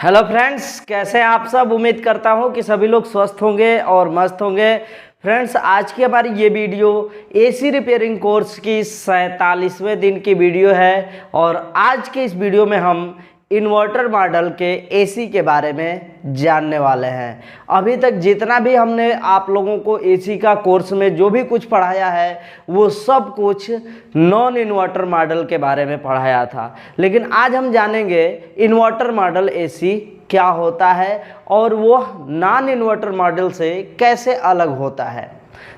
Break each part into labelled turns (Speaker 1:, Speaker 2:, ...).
Speaker 1: Hello friends, कैसे हैं आप सब। उम्मीद करता हूं कि सभी लोग स्वस्थ होंगे और मस्त होंगे। फ्रेंड्स, आज की हमारी ये वीडियो एसी रिपेयरिंग कोर्स की 47वें दिन की वीडियो है और आज के इस वीडियो में हम इन्वर्टर मॉडल के एसी के बारे में जानने वाले हैं। अभी तक जितना भी हमने आप लोगों को एसी का कोर्स में जो भी कुछ पढ़ाया है वो सब कुछ नॉन इन्वर्टर मॉडल के बारे में पढ़ाया था, लेकिन आज हम जानेंगे इन्वर्टर मॉडल एसी क्या होता है और वो नॉन इन्वर्टर मॉडल से कैसे अलग होता है।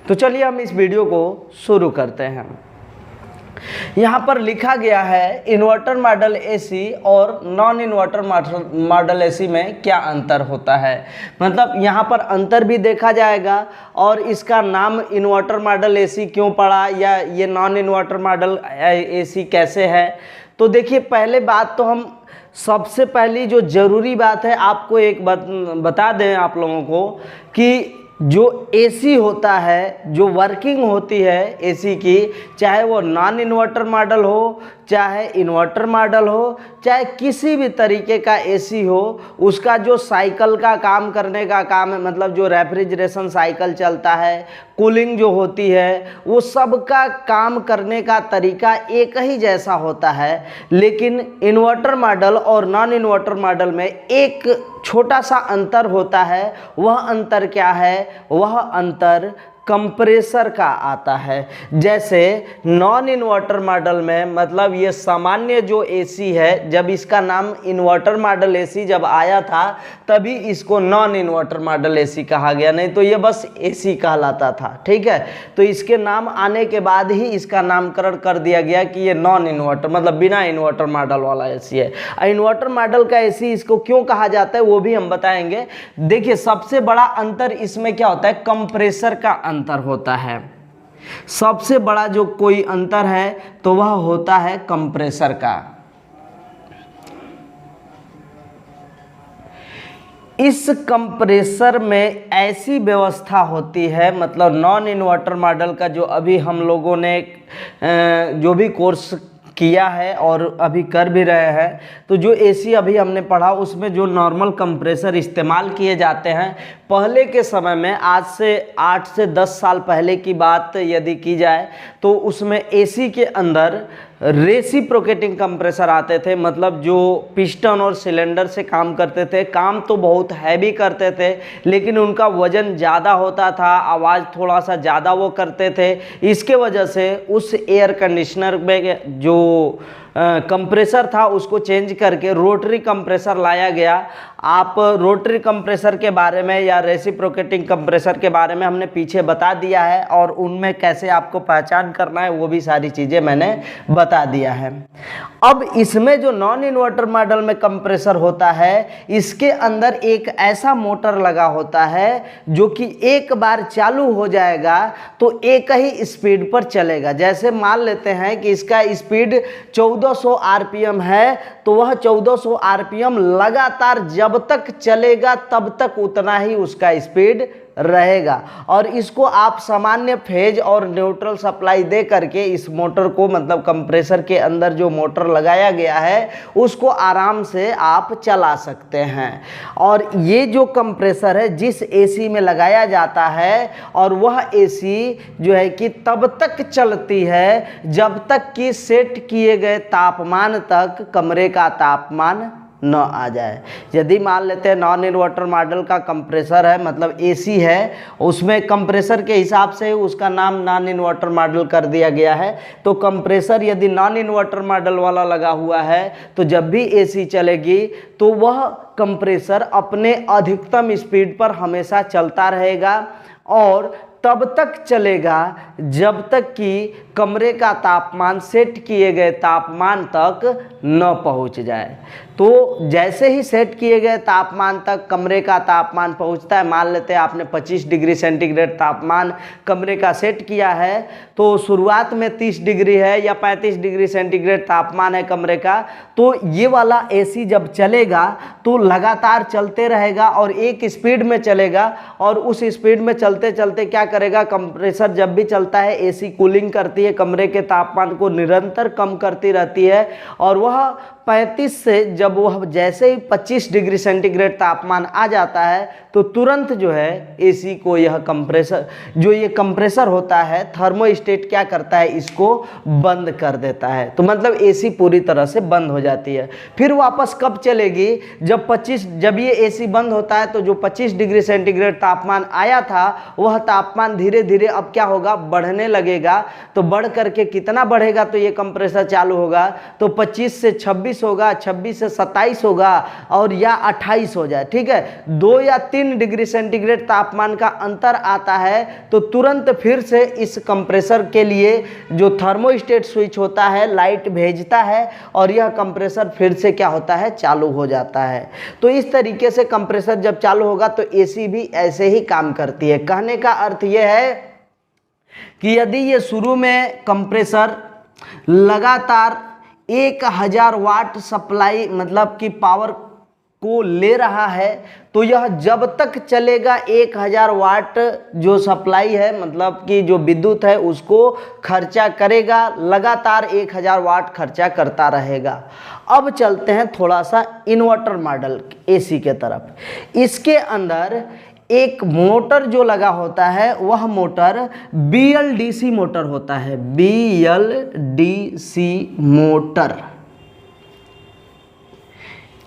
Speaker 1: तो चलिए हम इस वीडियो को शुरू करते हैं। यहाँ पर लिखा गया है इन्वर्टर मॉडल एसी और नॉन इन्वर्टर मॉडल एसी में क्या अंतर होता है। मतलब यहाँ पर अंतर भी देखा जाएगा और इसका नाम इन्वर्टर मॉडल एसी क्यों पड़ा या ये नॉन इन्वर्टर मॉडल एसी कैसे है। तो देखिए, पहले बात तो हम सबसे पहली जो ज़रूरी बात है आपको एक बता दें आप लोगों को कि जो एसी होता है, जो वर्किंग होती है एसी की, चाहे वो नॉन इन्वर्टर मॉडल हो, चाहे इन्वर्टर मॉडल हो, चाहे किसी भी तरीके का एसी हो, उसका जो साइकिल का काम करने का काम है, मतलब जो रेफ्रिजरेशन साइकिल चलता है, कूलिंग जो होती है, वो सब का काम करने का तरीका एक ही जैसा होता है। लेकिन इन्वर्टर मॉडल और नॉन इन्वर्टर मॉडल में एक छोटा सा अंतर होता है। वह अंतर क्या है? वह अंतर कंप्रेसर का आता है। जैसे नॉन इन्वर्टर मॉडल में, मतलब ये सामान्य जो एसी है, जब इसका नाम इन्वर्टर मॉडल एसी जब आया था तभी इसको नॉन इन्वर्टर मॉडल एसी कहा गया, नहीं तो ये बस एसी कहलाता था। ठीक है, तो इसके नाम आने के बाद ही इसका नामकरण कर दिया गया कि ये नॉन इन्वर्टर, मतलब बिना इन्वर्टर मॉडल वाला एसी है। इन्वर्टर मॉडल का एसी इसको क्यों कहा जाता है वो भी हम बताएंगे। देखिए, सबसे बड़ा अंतर इसमें क्या होता है, कंप्रेसर का अंतर होता है। सबसे बड़ा जो कोई अंतर है तो वह होता है कंप्रेसर का। इस कंप्रेसर में ऐसी व्यवस्था होती है, मतलब नॉन इन्वर्टर मॉडल का जो अभी हम लोगों ने जो भी कोर्स किया है और अभी कर भी रहे हैं, तो जो एसी अभी हमने पढ़ा उसमें जो नॉर्मल कंप्रेसर इस्तेमाल किए जाते हैं पहले के समय में, आज से 8 से 10 साल पहले की बात यदि की जाए तो उसमें एसी के अंदर रेसिप्रोकेटिंग कंप्रेसर आते थे। मतलब जो पिस्टन और सिलेंडर से काम करते थे, काम तो बहुत हैवी करते थे लेकिन उनका वजन ज़्यादा होता था, आवाज़ थोड़ा सा ज़्यादा वो करते थे। इसके वजह से उस एयर कंडीशनर में जो कंप्रेसर था उसको चेंज करके रोटरी कंप्रेसर लाया गया। आप रोटरी कंप्रेसर के बारे में या रेसिप्रोकेटिंग कंप्रेसर के बारे में हमने पीछे बता दिया है और उनमें कैसे आपको पहचान करना है वो भी सारी चीज़ें मैंने बता दिया है। अब इसमें जो नॉन इन्वर्टर मॉडल में कंप्रेसर होता है, इसके अंदर एक ऐसा मोटर लगा होता है जो कि एक बार चालू हो जाएगा तो एक ही स्पीड पर चलेगा। जैसे मान लेते हैं कि इसका स्पीड 1400 आरपीएम है, तो वह 1400 आरपीएम लगातार जब तक चलेगा तब तक उतना ही उसका स्पीड रहेगा। और इसको आप सामान्य फेज और न्यूट्रल सप्लाई दे करके इस मोटर को, मतलब कंप्रेसर के अंदर जो मोटर लगाया गया है उसको आराम से आप चला सकते हैं। और ये जो कंप्रेसर है जिस एसी में लगाया जाता है, और वह एसी जो है कि तब तक चलती है जब तक कि सेट किए गए तापमान तक कमरे का तापमान न आ जाए। यदि मान लेते हैं नॉन इन्वर्टर मॉडल का कंप्रेसर है, मतलब एसी है, उसमें कंप्रेसर के हिसाब से उसका नाम नॉन इन्वर्टर मॉडल कर दिया गया है। तो कंप्रेसर यदि नॉन इन्वर्टर मॉडल वाला लगा हुआ है तो जब भी एसी चलेगी तो वह कंप्रेसर अपने अधिकतम स्पीड पर हमेशा चलता रहेगा और तब तक चलेगा जब तक कि कमरे का तापमान सेट किए गए तापमान तक न पहुंच जाए। तो जैसे ही सेट किए गए तापमान तक कमरे का तापमान पहुंचता है, मान लेते हैं आपने 25 डिग्री सेंटीग्रेड तापमान कमरे का सेट किया है, तो शुरुआत में 30 डिग्री है या 35 डिग्री सेंटीग्रेड तापमान है कमरे का, तो ये वाला एसी जब चलेगा तो लगातार चलते रहेगा और एक स्पीड में चलेगा। और उस स्पीड में चलते चलते क्या करेगा, कंप्रेसर जब भी चलता है एसी कूलिंग करती है, कमरे के तापमान को निरंतर कम करती रहती है और वह 35 से जब वो जैसे ही 25 डिग्री सेंटीग्रेड तापमान आ जाता है तो तुरंत जो है एसी को यह कंप्रेसर, जो ये कंप्रेसर होता है थर्मोस्टेट क्या करता है, इसको बंद कर देता है। तो मतलब एसी पूरी तरह से बंद हो जाती है। फिर वापस कब चलेगी, जब ये एसी बंद होता है तो जो 25 डिग्री सेंटीग्रेड तापमान आया था वह तापमान धीरे धीरे अब क्या होगा, बढ़ने लगेगा। तो बढ़ करके कितना बढ़ेगा, तो ये कंप्रेसर चालू होगा तो 25 से 26 होगा, 26 से 27 होगा और या 28 हो जाए, ठीक है। 2 या 3 डिग्री सेंटीग्रेड तापमान का अंतर आता है तो तुरंत फिर से इस कंप्रेसर के लिए जो थर्मोस्टेट स्विच होता है लाइट भेजता है और यह कंप्रेसर फिर से क्या होता है, चालू हो जाता है। तो इस तरीके से कंप्रेसर जब चालू होगा तो एसी भी ऐसे ही काम करती है। कहने का अर्थ यह है कि यदि ये शुरू में कंप्रेसर लगातार 1000 वाट सप्लाई मतलब कि पावर को ले रहा है तो यह जब तक चलेगा 1000 वाट जो सप्लाई है मतलब कि जो विद्युत है उसको खर्चा करेगा, लगातार 1000 वाट खर्चा करता रहेगा। अब चलते हैं थोड़ा सा इन्वर्टर मॉडल एसी के तरफ। इसके अंदर एक मोटर जो लगा होता है वह मोटर BLDC मोटर होता है, BLDC मोटर।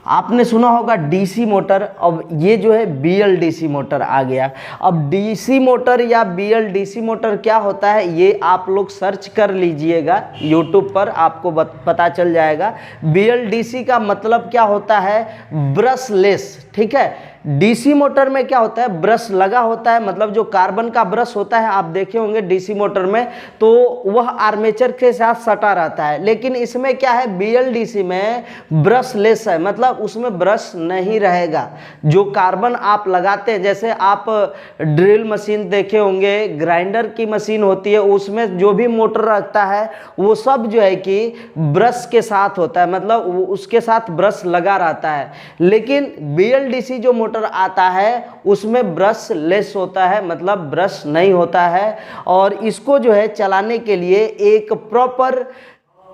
Speaker 1: आपने सुना होगा डीसी मोटर, अब ये जो है BLDC मोटर आ गया। अब डीसी मोटर या BLDC मोटर क्या होता है ये आप लोग सर्च कर लीजिएगा यूट्यूब पर, आपको पता चल जाएगा। BLDC का मतलब क्या होता है, ब्रशलेस, ठीक है। डीसी मोटर में क्या होता है, ब्रश लगा होता है, मतलब जो कार्बन का ब्रश होता है आप देखे होंगे डीसी मोटर में, तो वह आर्मेचर के साथ सटा रहता है। लेकिन इसमें क्या है, BLDC में ब्रशलेस है, मतलब उसमें ब्रश नहीं रहेगा। जो कार्बन आप लगाते हैं, जैसे आप ड्रिल मशीन देखे होंगे, ग्राइंडर की मशीन होती है, उसमें जो भी मोटर रखता है वो सब जो है कि ब्रश के साथ होता है, मतलब उसके साथ ब्रश लगा रहता है। लेकिन BLDC जो मोटर आता है उसमें ब्रश लेस होता है, मतलब ब्रश नहीं होता है। और इसको जो है चलाने के लिए एक प्रॉपर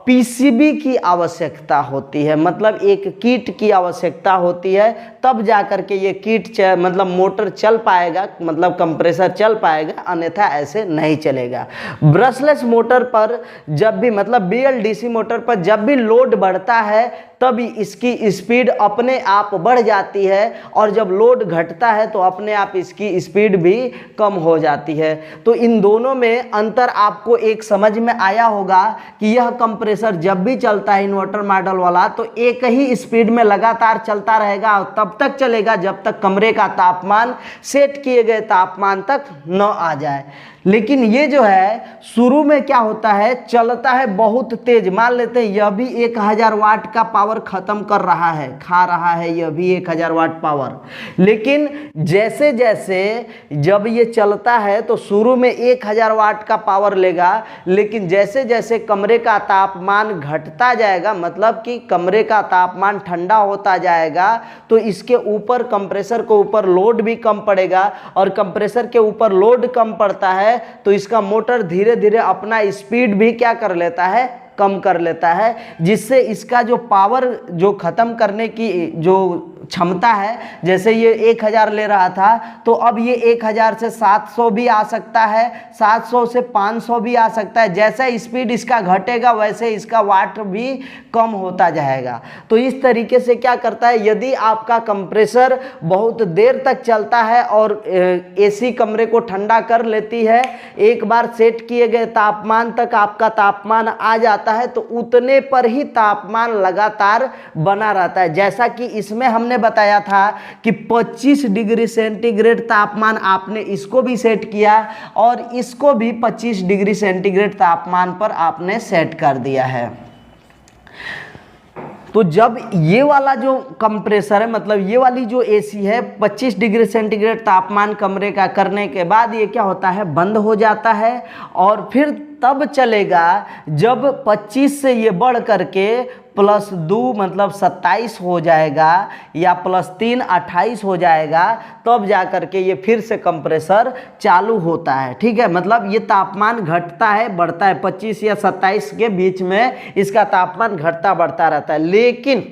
Speaker 1: PCB की आवश्यकता होती है, मतलब एक किट की आवश्यकता होती है, तब जाकर के ये किट मतलब मोटर चल पाएगा, मतलब कंप्रेसर चल पाएगा, अन्यथा ऐसे नहीं चलेगा। ब्रशलेस मोटर पर जब भी मतलब BLDC मोटर पर जब भी लोड बढ़ता है तब इसकी स्पीड अपने आप बढ़ जाती है और जब लोड घटता है तो अपने आप इसकी स्पीड भी कम हो जाती है। तो इन दोनों में अंतर आपको एक समझ में आया होगा कि यह कंप्रेसर जब भी चलता है इन्वर्टर मॉडल वाला तो एक ही स्पीड में लगातार चलता रहेगा और तब तक चलेगा जब तक कमरे का तापमान सेट किए गए तापमान तक न आ जाए। लेकिन ये जो है शुरू में क्या होता है, चलता है बहुत तेज, मान लेते हैं यह भी 1000 वाट का पावर खत्म कर रहा है, खा रहा है यह भी 1000 वाट पावर। लेकिन जैसे जैसे जब ये चलता है तो शुरू में 1000 वाट का पावर लेगा, लेकिन जैसे जैसे कमरे का तापमान घटता जाएगा, मतलब कि कमरे का तापमान ठंडा होता जाएगा, तो इसके ऊपर कंप्रेसर के ऊपर लोड भी कम पड़ेगा और कंप्रेसर के ऊपर लोड कम पड़ता है तो इसका मोटर धीरे धीरे अपना स्पीड भी क्या कर लेता है, कम कर लेता है, जिससे इसका जो पावर जो खत्म करने की जो क्षमता है, जैसे ये 1000 ले रहा था तो अब ये 1000 से 700 भी आ सकता है, 700 से 500 भी आ सकता है। जैसा स्पीड इसका घटेगा वैसे इसका वाट भी कम होता जाएगा। तो इस तरीके से क्या करता है, यदि आपका कंप्रेसर बहुत देर तक चलता है और एसी कमरे को ठंडा कर लेती है, एक बार सेट किए गए तापमान तक आपका तापमान आ जाता है तो उतने पर ही तापमान लगातार बना रहता है। जैसा कि इसमें हमने बताया था कि 25 डिग्री सेंटीग्रेड तापमान आपने इसको भी सेट किया और इसको भी 25 डिग्री सेंटीग्रेड तापमान पर आपने सेट कर दिया है। तो जब ये वाला जो कंप्रेसर है, मतलब ये वाली जो एसी है, 25 डिग्री सेंटीग्रेड तापमान कमरे का करने के बाद ये क्या होता है, बंद हो जाता है और फिर तब चलेगा जब 25 से ये बढ़ करके +2 मतलब 27 हो जाएगा या +3 28 हो जाएगा, तब जा करके ये फिर से कंप्रेसर चालू होता है। ठीक है, मतलब ये तापमान घटता है बढ़ता है, 25 या 27 के बीच में इसका तापमान घटता बढ़ता रहता है। लेकिन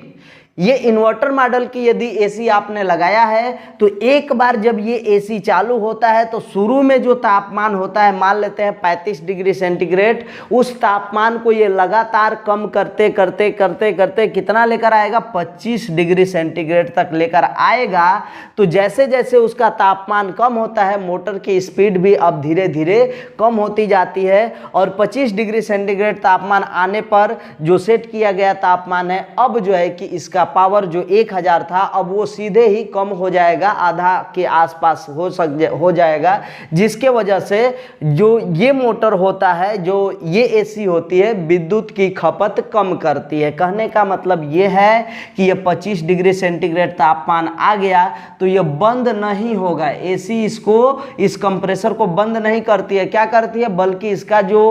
Speaker 1: ये इन्वर्टर मॉडल की यदि एसी आपने लगाया है तो एक बार जब ये एसी चालू होता है तो शुरू में जो तापमान होता है, मान लेते हैं 35 डिग्री सेंटीग्रेड, उस तापमान को ये लगातार कम करते करते करते करते कितना लेकर आएगा, 25 डिग्री सेंटीग्रेड तक लेकर आएगा। तो जैसे जैसे उसका तापमान कम होता है मोटर की स्पीड भी अब धीरे धीरे कम होती जाती है और 25 डिग्री सेंटीग्रेड तापमान आने पर जो सेट किया गया तापमान है, अब जो है कि इसका पावर जो 1000 था अब वो सीधे ही कम हो जाएगा, आधा के आसपास हो जाएगा, जिसके वजह से जो ये मोटर होता है, जो ये एसी होती है, विद्युत की खपत कम करती है। कहने का मतलब ये है कि ये 25 डिग्री सेंटीग्रेड तापमान आ गया तो ये बंद नहीं होगा, एसी इसको, इस कंप्रेसर को बंद नहीं करती है। क्या करती है, बल्कि इसका जो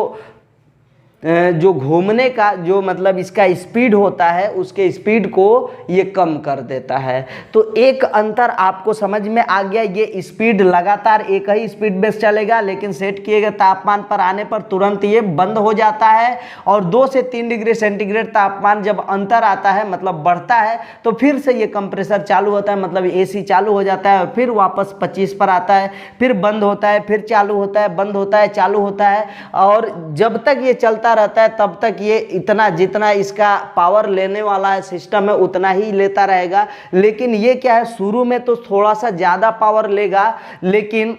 Speaker 1: घूमने का जो मतलब इसका स्पीड होता है, उसके स्पीड को ये कम कर देता है। तो एक अंतर आपको समझ में आ गया, ये स्पीड लगातार एक ही स्पीड में चलेगा, लेकिन सेट किए गए तापमान पर आने पर तुरंत ये बंद हो जाता है। और 2 से 3 डिग्री सेंटीग्रेड तापमान जब अंतर आता है, मतलब बढ़ता है, तो फिर से ये कंप्रेसर चालू होता है, मतलब एसी चालू हो जाता है और फिर वापस 25 पर आता है, फिर बंद होता है, फिर चालू होता है, बंद होता है, चालू होता है। और जब तक ये चलता रहता है तब तक ये इतना, जितना इसका पावर लेने वाला है सिस्टम है, उतना ही लेता रहेगा। लेकिन ये क्या है, शुरू में तो थोड़ा सा ज़्यादा पावर लेगा, लेकिन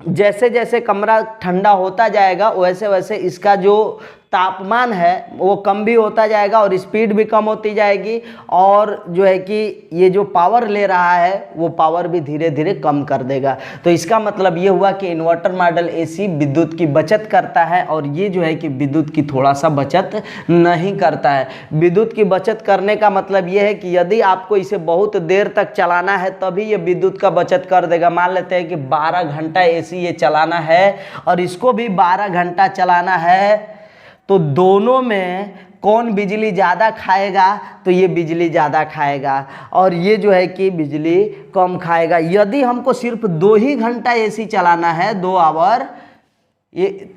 Speaker 1: जैसे जैसे कमरा ठंडा होता जाएगा वैसे वैसे इसका जो तापमान है वो कम भी होता जाएगा और स्पीड भी कम होती जाएगी, और जो है कि ये जो पावर ले रहा है वो पावर भी धीरे धीरे कम कर देगा। तो इसका मतलब ये हुआ कि इन्वर्टर मॉडल एसी विद्युत की बचत करता है, और ये जो है कि विद्युत की थोड़ा सा बचत नहीं करता है। विद्युत की बचत करने का मतलब ये है कि यदि आपको इसे बहुत देर तक चलाना है तभी ये विद्युत का बचत कर देगा। मान लेते हैं कि 12 घंटा एसी ये चलाना है और इसको भी 12 घंटा चलाना है, तो दोनों में कौन बिजली ज़्यादा खाएगा, तो ये बिजली ज़्यादा खाएगा और ये जो है कि बिजली कम खाएगा। यदि हमको सिर्फ 2 ही घंटा एसी चलाना है, 2 आवर, ये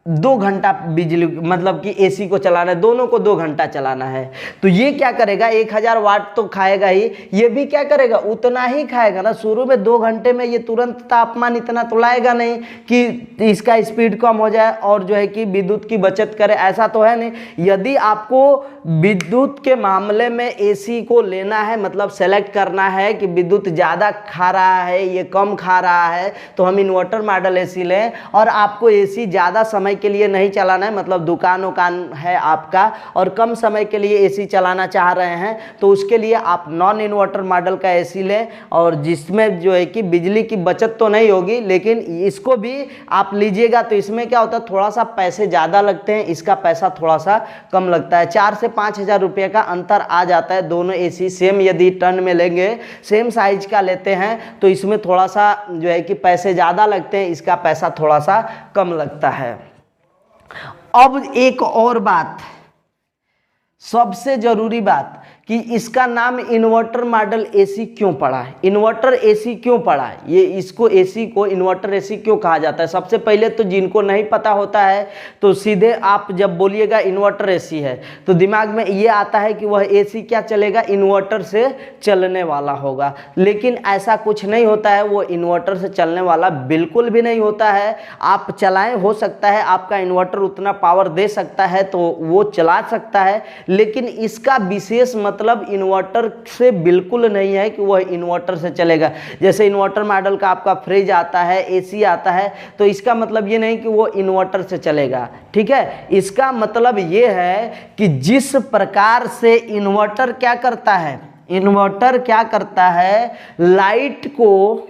Speaker 1: 2 घंटा बिजली मतलब कि एसी को चलाना है, दोनों को 2 घंटा चलाना है, तो ये क्या करेगा, 1000 वाट तो खाएगा ही, ये भी क्या करेगा, उतना ही खाएगा ना। शुरू में 2 घंटे में ये तुरंत तापमान इतना तो लाएगा नहीं कि इसका स्पीड कम हो जाए और जो है कि विद्युत की बचत करे, ऐसा तो है नहीं। यदि आपको विद्युत के मामले में एसी को लेना है, मतलब सेलेक्ट करना है कि विद्युत ज़्यादा खा रहा है ये कम खा रहा है, तो हम इन्वर्टर मॉडल एसी लें। और आपको एसी ज़्यादा समय के लिए नहीं चलाना है, मतलब दुकान है आपका और कम समय के लिए एसी चलाना चाह रहे हैं, तो उसके लिए आप नॉन इन्वर्टर मॉडल का एसी लें, और जिसमें जो है कि बिजली की बचत तो नहीं होगी, लेकिन इसको भी आप लीजिएगा तो इसमें क्या होता है, थोड़ा सा पैसे ज़्यादा लगते हैं, इसका पैसा थोड़ा सा कम लगता है। 4 से 5000 रुपये का अंतर आ जाता है। दोनों एसी सेम यदि टन में लेंगे, सेम साइज का लेते हैं, तो इसमें थोड़ा सा जो है कि पैसे ज़्यादा लगते हैं, इसका पैसा थोड़ा सा कम लगता है। अब एक और बात, सबसे जरूरी बात, कि इसका नाम इन्वर्टर मॉडल एसी क्यों पड़ा है, इन्वर्टर एसी क्यों पड़ा है, ये इसको एसी को इन्वर्टर एसी क्यों कहा जाता है। सबसे पहले तो जिनको नहीं पता होता है तो सीधे आप जब बोलिएगा इन्वर्टर एसी है तो दिमाग में ये आता है कि वह एसी क्या चलेगा, इन्वर्टर से चलने वाला होगा, लेकिन ऐसा कुछ नहीं होता है। वो इन्वर्टर से चलने वाला बिल्कुल भी नहीं होता है। आप चलाएं, हो सकता है आपका इन्वर्टर उतना पावर दे सकता है तो वो चला सकता है, लेकिन इसका विशेष मतलब इन्वर्टर से बिल्कुल नहीं है कि वह इन्वर्टर से चलेगा। जैसे इन्वर्टर मॉडल का आपका फ्रिज आता है, एसी आता है, तो इसका मतलब ये नहीं कि वो इन्वर्टर से चलेगा, ठीक है। इसका मतलब ये है कि जिस प्रकार से इन्वर्टर क्या करता है, इन्वर्टर क्या करता है, लाइट को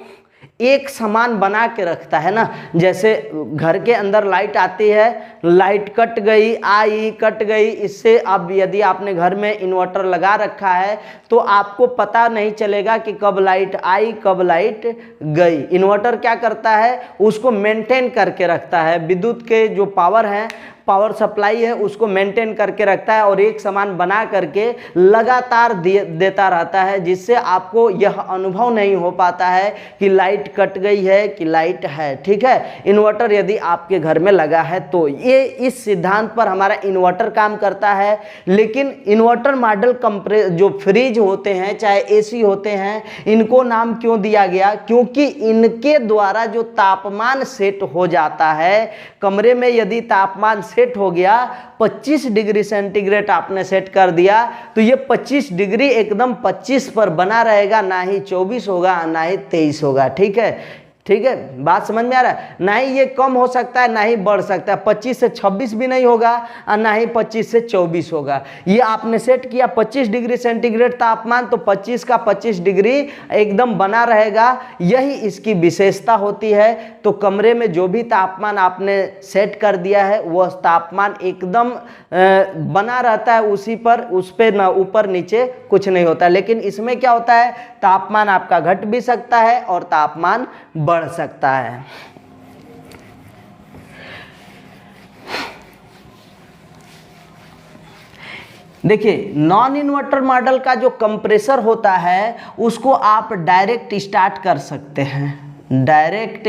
Speaker 1: एक समान बना के रखता है ना। जैसे घर के अंदर लाइट आती है, लाइट कट गई, आई कट गई, इससे अब यदि आपने घर में इन्वर्टर लगा रखा है तो आपको पता नहीं चलेगा कि कब लाइट आई कब लाइट गई। इन्वर्टर क्या करता है, उसको मेंटेन करके रखता है। विद्युत के जो पावर हैं, पावर सप्लाई है उसको मेंटेन करके रखता है और एक समान बना करके लगातार देता रहता है, जिससे आपको यह अनुभव नहीं हो पाता है कि लाइट कट गई है कि लाइट है। ठीक है, इन्वर्टर यदि आपके घर में लगा है तो ये इस सिद्धांत पर हमारा इन्वर्टर काम करता है। लेकिन इन्वर्टर मॉडल जो फ्रिज होते हैं चाहे एसी होते हैं, इनको नाम क्यों दिया गया? क्योंकि इनके द्वारा जो तापमान सेट हो जाता है कमरे में, यदि तापमान सेट हो गया 25 डिग्री सेंटीग्रेड आपने सेट कर दिया तो ये 25 डिग्री एकदम 25 पर बना रहेगा, ना ही 24 होगा ना ही 23 होगा। ठीक है, ठीक है, बात समझ में आ रहा है? ना ही ये कम हो सकता है ना ही बढ़ सकता है, 25 से 26 भी नहीं होगा और ना ही 25 से 24 होगा। ये आपने सेट किया 25 डिग्री सेंटीग्रेड तापमान, तो 25 का 25 डिग्री एकदम बना रहेगा, यही इसकी विशेषता होती है। तो कमरे में जो भी तापमान आपने सेट कर दिया है वह तापमान एकदम बना रहता है उसी पर, उस पर ना ऊपर नीचे कुछ नहीं होता। लेकिन इसमें क्या होता है, तापमान आपका घट भी सकता है और तापमान बढ़ सकता है। देखिए, नॉन इन्वर्टर मॉडल का जो कंप्रेसर होता है उसको आप डायरेक्ट स्टार्ट कर सकते हैं। डायरेक्ट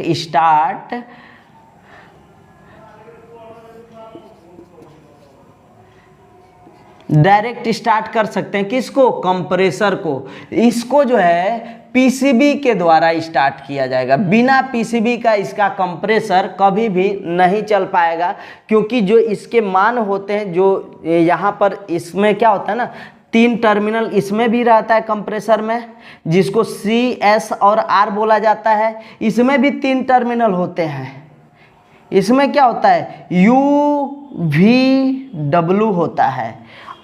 Speaker 1: स्टार्ट कर सकते हैं। किसको? कंप्रेसर को। इसको जो है पीसीबी के द्वारा स्टार्ट किया जाएगा। बिना पीसीबी का इसका कंप्रेसर कभी भी नहीं चल पाएगा, क्योंकि जो इसके मान होते हैं, जो यहाँ पर इसमें क्या होता है ना, 3 टर्मिनल इसमें भी रहता है कंप्रेसर में, जिसको C, S और R बोला जाता है। इसमें भी 3 टर्मिनल होते हैं। इसमें क्या होता है, U, V, W होता है।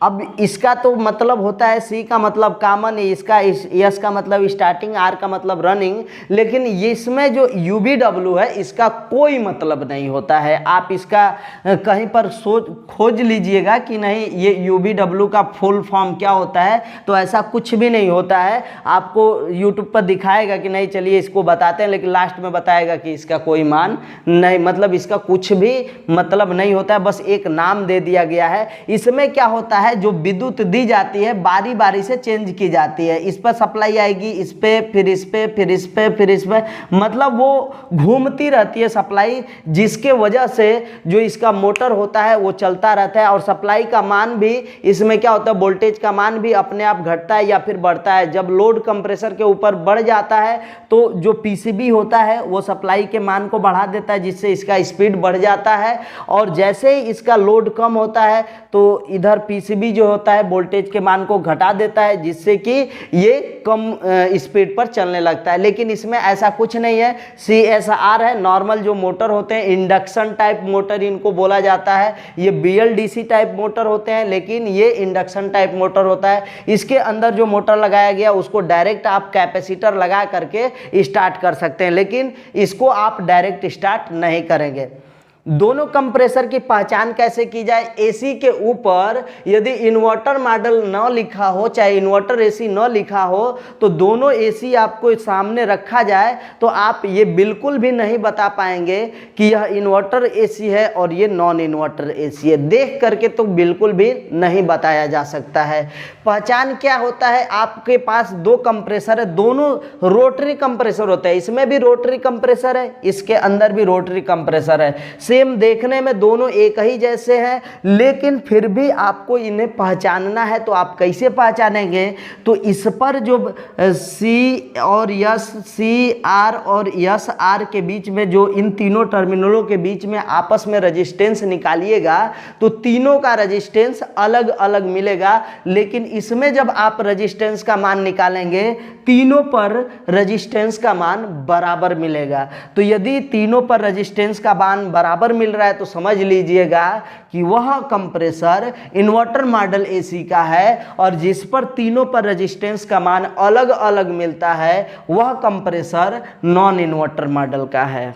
Speaker 1: अब इसका तो मतलब होता है, C का मतलब कॉमन, इसका S का मतलब स्टार्टिंग, R का मतलब रनिंग, लेकिन इसमें जो UVW है इसका कोई मतलब नहीं होता है। आप इसका कहीं पर खोज लीजिएगा कि नहीं ये UVW का फुल फॉर्म क्या होता है, तो ऐसा कुछ भी नहीं होता है। आपको YouTube पर दिखाएगा कि नहीं, चलिए इसको बताते हैं, लेकिन लास्ट में बताएगा कि इसका कोई मान नहीं, मतलब इसका कुछ भी मतलब नहीं होता है, बस एक नाम दे दिया गया है। इसमें क्या होता है, जो विद्युत दी जाती है बारी बारी से चेंज की जाती है। इस पर सप्लाई आएगी, इस पे, फिर इस पे, फिर इस पे, फिर इस पे, मतलब वो घूमती रहती है सप्लाई, जिसके वजह से जो इसका मोटर होता है वो चलता रहता है। और सप्लाई का मान भी इसमें क्या होता है, वोल्टेज का मान भी अपने आप घटता है या फिर बढ़ता है। जब लोड कंप्रेसर के ऊपर बढ़ जाता है तो जो पीसीबी होता है वो सप्लाई के मान को बढ़ा देता है, जिससे इसका स्पीड बढ़ जाता है। और जैसे ही इसका लोड कम होता है तो इधर पीसीबी जो होता है वोल्टेज के मान को घटा देता है, जिससे कि ये कम स्पीड पर चलने लगता है। लेकिन इसमें ऐसा कुछ नहीं है। CSR है, नॉर्मल जो मोटर होते हैं, इंडक्शन टाइप मोटर इनको बोला जाता है। ये BLDC टाइप मोटर होते हैं, लेकिन ये इंडक्शन टाइप मोटर होता है। इसके अंदर जो मोटर लगाया गया उसको डायरेक्ट आप कैपेसिटर लगा करके स्टार्ट कर सकते हैं, लेकिन इसको आप डायरेक्ट स्टार्ट नहीं करेंगे। दोनों कंप्रेसर की पहचान कैसे की जाए? एसी के ऊपर यदि इन्वर्टर मॉडल न लिखा हो, चाहे इन्वर्टर एसी न लिखा हो, तो दोनों एसी आपको सामने रखा जाए तो आप ये बिल्कुल भी नहीं बता पाएंगे कि यह इन्वर्टर एसी है और ये नॉन इन्वर्टर एसी है। देख करके तो बिल्कुल भी नहीं बताया जा सकता है। पहचान क्या होता है, आपके पास 2 कंप्रेसर है, दोनों रोटरी कंप्रेसर होते हैं। इसमें भी रोटरी कंप्रेसर है, इसके अंदर भी रोटरी कंप्रेसर है। सेम देखने में दोनों एक ही जैसे हैं, लेकिन फिर भी आपको इन्हें पहचानना है। तो आप कैसे पहचानेंगे? तो इस पर जो C और S, CR और SR के बीच में जो इन तीनों टर्मिनलों के बीच में आपस में रेजिस्टेंस निकालिएगा तो तीनों का रेजिस्टेंस अलग अलग मिलेगा। लेकिन इसमें जब आप रेजिस्टेंस का मान निकालेंगे तीनों पर रेजिस्टेंस का मान बराबर मिलेगा। तो यदि तीनों पर रेजिस्टेंस का मान बराबर मिल रहा है तो समझ लीजिएगा कि वह कंप्रेसर इन्वर्टर मॉडल एसी का है। और जिस पर तीनों पर रेजिस्टेंस का मान अलग अलग मिलता है वह कंप्रेसर नॉन इन्वर्टर मॉडल का है।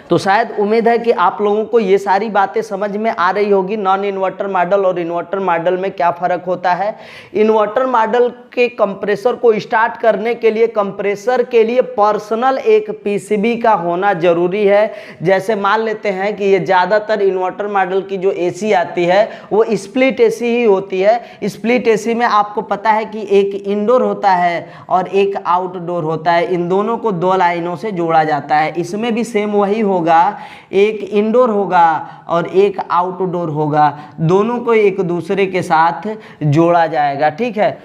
Speaker 1: तो शायद उम्मीद है कि आप लोगों को ये सारी बातें समझ में आ रही होगी, नॉन इन्वर्टर मॉडल और इन्वर्टर मॉडल में क्या फ़र्क होता है। इन्वर्टर मॉडल के कंप्रेसर को स्टार्ट करने के लिए कंप्रेसर के लिए पर्सनल एक पीसीबी का होना ज़रूरी है। जैसे मान लेते हैं कि ये ज़्यादातर इन्वर्टर मॉडल की जो एसी आती है वो स्प्लिट एसी ही होती है। स्प्लिट एसी में आपको पता है कि एक इंडोर होता है और एक आउटडोर होता है, इन दोनों को दो लाइनों से जोड़ा जाता है। इसमें भी सेम वही होगा, एक इंडोर होगा और एक आउटडोर होगा, दोनों को एक दूसरे के साथ जोड़ा जाएगा, ठीक है।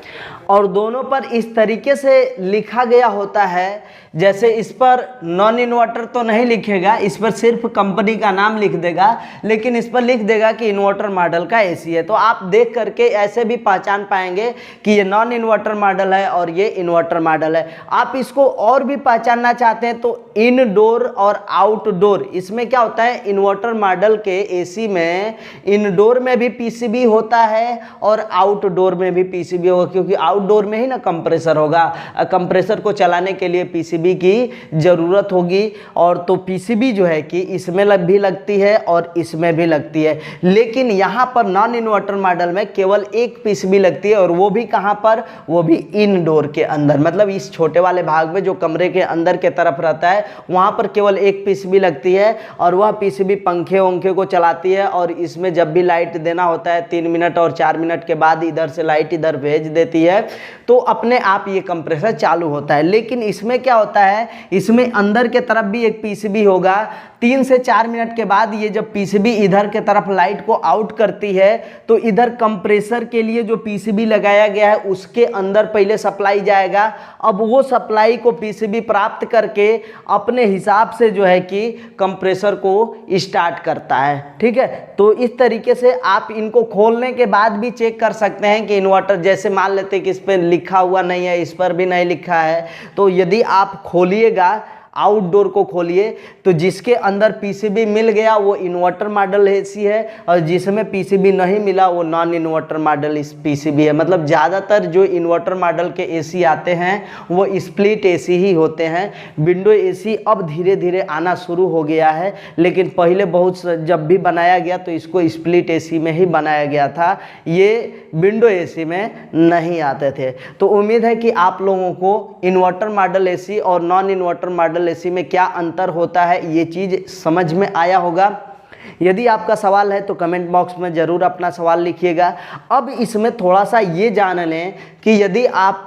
Speaker 1: और दोनों पर इस तरीके से लिखा गया होता है, जैसे इस पर नॉन इन्वर्टर तो नहीं लिखेगा, इस पर सिर्फ कंपनी का नाम लिख देगा, लेकिन इस पर लिख देगा कि इन्वर्टर मॉडल का एसी है। तो आप देख करके ऐसे भी पहचान पाएंगे कि ये नॉन इन्वर्टर मॉडल है और ये इन्वर्टर मॉडल है। आप इसको और भी पहचानना चाहते हैं तो इनडोर और आउटडोर, इसमें क्या होता है, इन्वर्टर मॉडल के एसी में इनडोर में भी पीसीबी होता है और आउटडोर में भी पीसीबी होगा, क्योंकि आउटडोर में ही ना कंप्रेसर होगा, कंप्रेसर को चलाने के लिए पीसीबी की ज़रूरत होगी। और तो पीसीबी जो है कि इसमें भी लगती है और इसमें भी लगती है, लेकिन यहाँ पर नॉन इन्वर्टर मॉडल में केवल एक पीसीबी लगती है, और वो भी कहाँ पर, वो भी इनडोर के अंदर, मतलब इस छोटे वाले भाग में जो कमरे के अंदर के तरफ रहता है वहाँ पर केवल एक पीसीबी लगती है, और वह पीसीबी पंखे वंखे को चलाती है। और इसमें जब भी लाइट देना होता है 3 मिनट और 4 मिनट के बाद इधर से लाइट इधर भेज देती है, तो अपने आप ये कंप्रेसर चालू होता है। लेकिन इसमें क्या होता है, इसमें अंदर के तरफ भी एक पीसीबी होगा। 3 से 4 मिनट के बाद ये जब पीसीबी इधर के तरफ लाइट को आउट करती है तो इधर कंप्रेसर के लिए जो पीसीबी लगाया गया है उसके अंदर पहले सप्लाई जाएगा। अब वो सप्लाई को पीसीबी प्राप्त करके अपने हिसाब से जो है कि कंप्रेसर को स्टार्ट करता है, ठीक है। तो इस तरीके से आप इनको खोलने के बाद भी चेक कर सकते हैं कि इन्वर्टर, जैसे मान लेते हैं कि इस पर लिखा हुआ नहीं है, इस पर भी नहीं लिखा है, तो यदि आप खोलिएगा, आउटडोर को खोलिए, तो जिसके अंदर पीसीबी मिल गया वो इन्वर्टर मॉडल एसी है, और जिसमें पीसीबी नहीं मिला वो नॉन इन्वर्टर मॉडल इस पीसीबी है। मतलब ज़्यादातर जो इन्वर्टर मॉडल के एसी आते हैं वो स्प्लिट एसी ही होते हैं। विंडो एसी अब धीरे धीरे आना शुरू हो गया है, लेकिन पहले बहुत जब भी बनाया गया तो इसको स्प्लिट एसी में ही बनाया गया था, ये विंडो एसी में नहीं आते थे। तो उम्मीद है कि आप लोगों को इन्वर्टर मॉडल एसी और नॉन इन्वर्टर मॉडल एसी में क्या अंतर होता है ये चीज़ समझ में आया होगा। यदि आपका सवाल है तो कमेंट बॉक्स में ज़रूर अपना सवाल लिखिएगा। अब इसमें थोड़ा सा ये जान लें कि यदि आप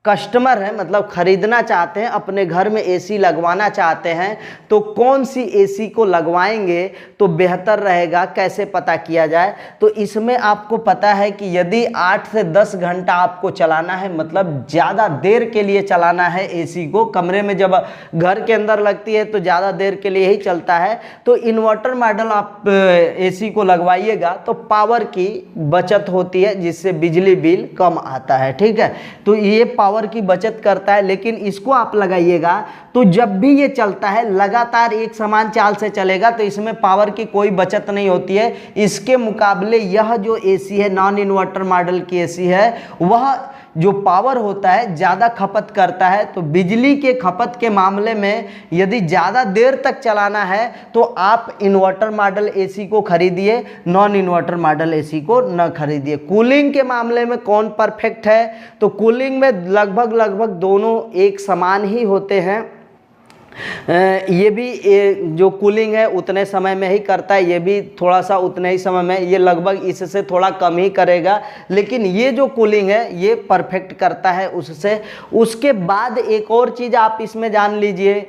Speaker 1: कस्टमर हैं, मतलब ख़रीदना चाहते हैं, अपने घर में एसी लगवाना चाहते हैं, तो कौन सी एसी को लगवाएंगे तो बेहतर रहेगा, कैसे पता किया जाए। तो इसमें आपको पता है कि यदि 8 से 10 घंटा आपको चलाना है, मतलब ज़्यादा देर के लिए चलाना है एसी को, कमरे में जब घर के अंदर लगती है तो ज़्यादा देर के लिए ही चलता है, तो इन्वर्टर मॉडल आप एसी को लगवाइएगा तो पावर की बचत होती है, जिससे बिजली बिल कम आता है, ठीक है। तो ये पावर की बचत करता है। लेकिन इसको आप लगाइएगा तो जब भी ये चलता है लगातार एक समान चाल से चलेगा, तो इसमें पावर की कोई बचत नहीं होती है। इसके मुकाबले यह जो एसी है, नॉन इन्वर्टर मॉडल की एसी है, वह जो पावर होता है ज़्यादा खपत करता है। तो बिजली के खपत के मामले में यदि ज़्यादा देर तक चलाना है तो आप इन्वर्टर मॉडल एसी को खरीदिए, नॉन इन्वर्टर मॉडल एसी को न खरीदिए। कूलिंग के मामले में कौन परफेक्ट है, तो कूलिंग में लगभग दोनों एक समान ही होते हैं। ये भी जो कूलिंग है उतने समय में ही करता है, ये भी थोड़ा सा उतने ही समय में, ये लगभग इससे थोड़ा कम ही करेगा, लेकिन ये जो कूलिंग है ये परफेक्ट करता है उससे। उसके बाद एक और चीज़ आप इसमें जान लीजिए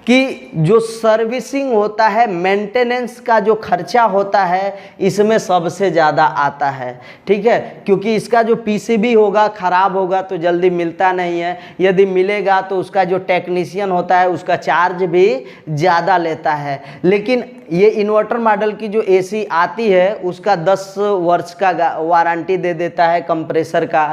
Speaker 1: कि जो सर्विसिंग होता है, मेंटेनेंस का जो खर्चा होता है, इसमें सबसे ज़्यादा आता है, ठीक है। क्योंकि इसका जो पीसीबी होगा ख़राब होगा तो जल्दी मिलता नहीं है, यदि मिलेगा तो उसका जो टेक्नीशियन होता है उसका चार्ज भी ज़्यादा लेता है। लेकिन ये इन्वर्टर मॉडल की जो एसी आती है उसका 10 वर्ष का वारंटी दे देता है कंप्रेसर का,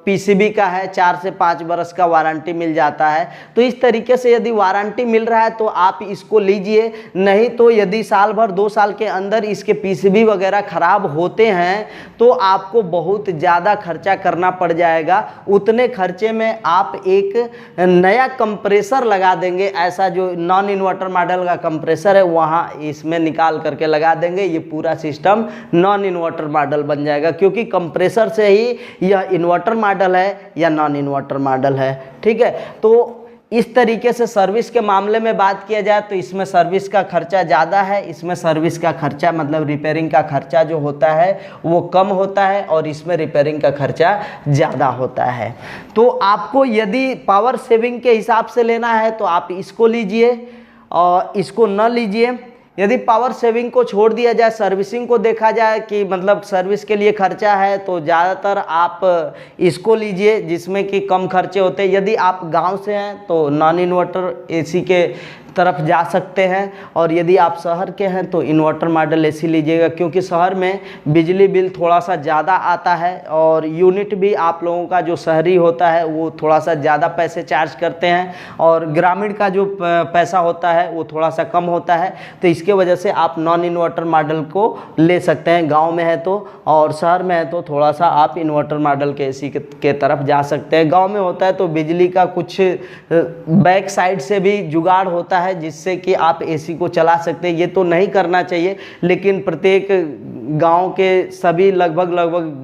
Speaker 1: पीसीबी का है 4 से 5 वर्ष का वारंटी मिल जाता है। तो इस तरीके से यदि वारंटी वारंटी मिल रहा है तो आप इसको लीजिए, नहीं तो यदि साल भर 2 साल के अंदर इसके पीसीबी वगैरह ख़राब होते हैं तो आपको बहुत ज़्यादा खर्चा करना पड़ जाएगा। उतने खर्चे में आप एक नया कंप्रेसर लगा देंगे, ऐसा जो नॉन इन्वर्टर मॉडल का कंप्रेसर है वहाँ इसमें निकाल करके लगा देंगे, ये पूरा सिस्टम नॉन इन्वर्टर मॉडल बन जाएगा, क्योंकि कंप्रेसर से ही यह इन्वर्टर मॉडल है या नॉन इन्वर्टर मॉडल है। ठीक है, तो इस तरीके से सर्विस के मामले में बात किया जाए तो इसमें सर्विस का खर्चा ज़्यादा है, इसमें सर्विस का खर्चा मतलब रिपेयरिंग का खर्चा जो होता है वो कम होता है और इसमें रिपेयरिंग का खर्चा ज़्यादा होता है। तो आपको यदि पावर सेविंग के हिसाब से लेना है तो आप इसको लीजिए और इसको न लीजिए। यदि पावर सेविंग को छोड़ दिया जाए, सर्विसिंग को देखा जाए कि मतलब सर्विस के लिए खर्चा है, तो ज़्यादातर आप इसको लीजिए जिसमें कि कम खर्चे होते हैं। यदि आप गांव से हैं तो नॉन इन्वर्टर एसी के तरफ जा सकते हैं, और यदि आप शहर के हैं तो इन्वर्टर मॉडल एसी लीजिएगा, क्योंकि शहर में बिजली बिल थोड़ा सा ज़्यादा आता है और यूनिट भी आप लोगों का जो शहरी होता है वो थोड़ा सा ज़्यादा पैसे चार्ज करते हैं और ग्रामीण का जो पैसा होता है वो थोड़ा सा कम होता है। तो इसके वजह से आप नॉन इन्वर्टर मॉडल को ले सकते हैं गाँव में है तो, और शहर में है तो थोड़ा सा आप इन्वर्टर मॉडल के एसी के तरफ जा सकते हैं। गाँव में होता है तो बिजली का कुछ बैक साइड से भी जुगाड़ होता है जिससे कि आप एसी को चला सकते हैं। ये तो नहीं करना चाहिए, लेकिन प्रत्येक गांव के सभी लगभग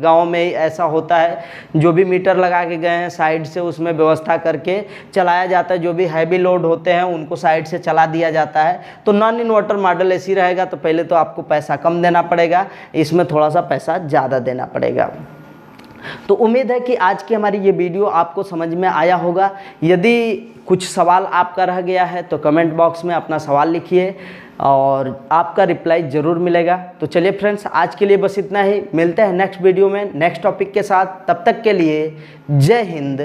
Speaker 1: गांव में ऐसा होता है, जो भी मीटर लगा के गए हैं साइड से उसमें व्यवस्था करके चलाया जाता है। जो भी हैवी लोड होते हैं उनको साइड से चला दिया जाता है। तो नॉन इन्वर्टर मॉडल एसी रहेगा तो पहले तो आपको पैसा कम देना पड़ेगा, इसमें थोड़ा सा पैसा ज़्यादा देना पड़ेगा। तो उम्मीद है कि आज की हमारी ये वीडियो आपको समझ में आया होगा। यदि कुछ सवाल आपका रह गया है तो कमेंट बॉक्स में अपना सवाल लिखिए और आपका रिप्लाई ज़रूर मिलेगा। तो चलिए फ्रेंड्स, आज के लिए बस इतना ही। मिलते हैं नेक्स्ट वीडियो में नेक्स्ट टॉपिक के साथ। तब तक के लिए जय हिंद,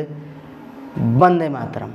Speaker 1: वंदे मातरम।